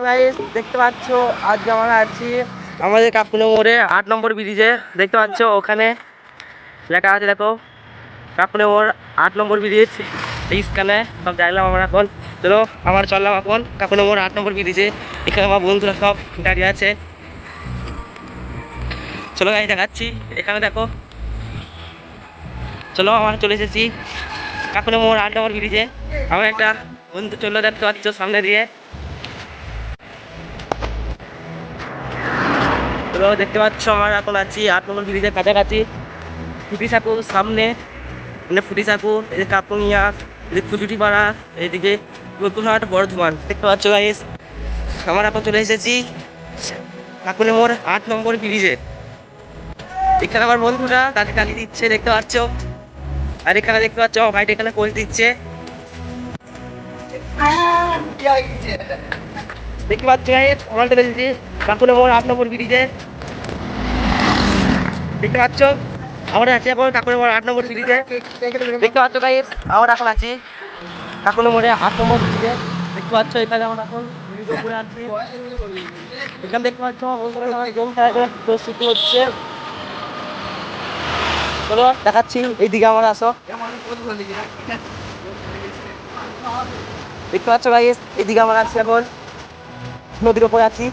Guys দেখতে পাচ্ছ আজকে আমরা আছি আমাদের কাকুনো মোড়ে 8 নম্বর ব্রিজে। দেখতে পাচ্ছ ওখানে লেখা আছে, দেখো কাকুনো মোড় 8 নম্বর ব্রিজ। এইখানে সব যাইলাম আমরা এখন। চলো আমার চললাম এখন কাকুনো মোড় 8 নম্বর ব্রিজে। এখানে আমার বন্ধুরা সব দাঁড়িয়ে আছে। চলো গাড়ি দেখাচ্ছি, এখানে দেখো। চলো আমরা চলে এসেছি কাকুনো মোড় 8 নম্বর ব্রিজে। আমার একটা বন্ধু চললো, দেখতে পাচ্ছ সামনে দিয়ে। তো দেখতে পাচ্ছ আমরা এখন আছি 8 নম্বর ব্রিজের কাছাকাছি। ফুটি সাঁকুর সামনে, মানে ফুটি সাঁকুর, এই কাপুনিয়া, এদিকে ফুটুটি পাড়া, এইদিকে নতুনহাট বর্ধমান। দেখতে পাচ্ছ গাইস আমরা এখন চলে এসেছি কাকুনি মোড় 8 নম্বর ব্রিজে। এখানে আমার বন্ধুরা তাদের গালি দিচ্ছে, দেখতে পাচ্ছ। আর এখানে দেখতে পাচ্ছ আমার ভাইটা এখানে পোজ দিচ্ছে। দেখতে পাচ্ছ গাইস আমরা চলে এসেছি কাকুনি মোড় 8 নম্বর ব্রিজে। দেখতে পাচ্ছ আমরা আছি এখন কাকুনি মোড় 8 নম্বর ব্রিজে। দেখতে পাচ্ছ গাইস আমরা এখন আছি কাকুনি মোড়ে 8 নম্বর ব্রিজে। দেখতে পাচ্ছ এখানে আমরা এখন ঘুরে আছি। এখানে দেখতে পাচ্ছ গেম খেলা প্রস্তুতি হচ্ছে। চলো দেখাচ্ছি, এইদিকে আমার আসো। দেখতে পাচ্ছ গাইস এইদিকে আমরা আছি এখন নদীর উপরে আছি।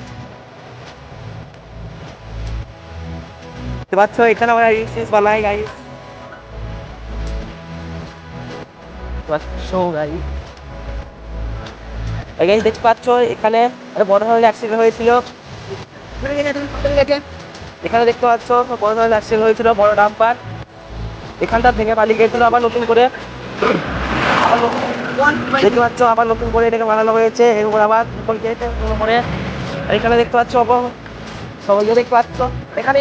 দেখতে পাচ্ছ এখানে আমরা রিলস বানাই গাইস। দেখতে পাচ্ছ এখানে বড় ধরনের অ্যাক্সিডেন্ট হয়েছিল। এখানে দেখতে পাচ্ছ বড় ধরনের অ্যাক্সিডেন্ট হয়েছিল, বড় ডাম্পার এখানটা ভেঙে পালিয়ে গেছিল। আবার নতুন করে দেখতে পাচ্ছ আবার নতুন করে এটাকে বানানো হয়েছে। এরপর আবার করে এখানে দেখতে পাচ্ছ সবাই দেখতে পাচ্ছ এখানে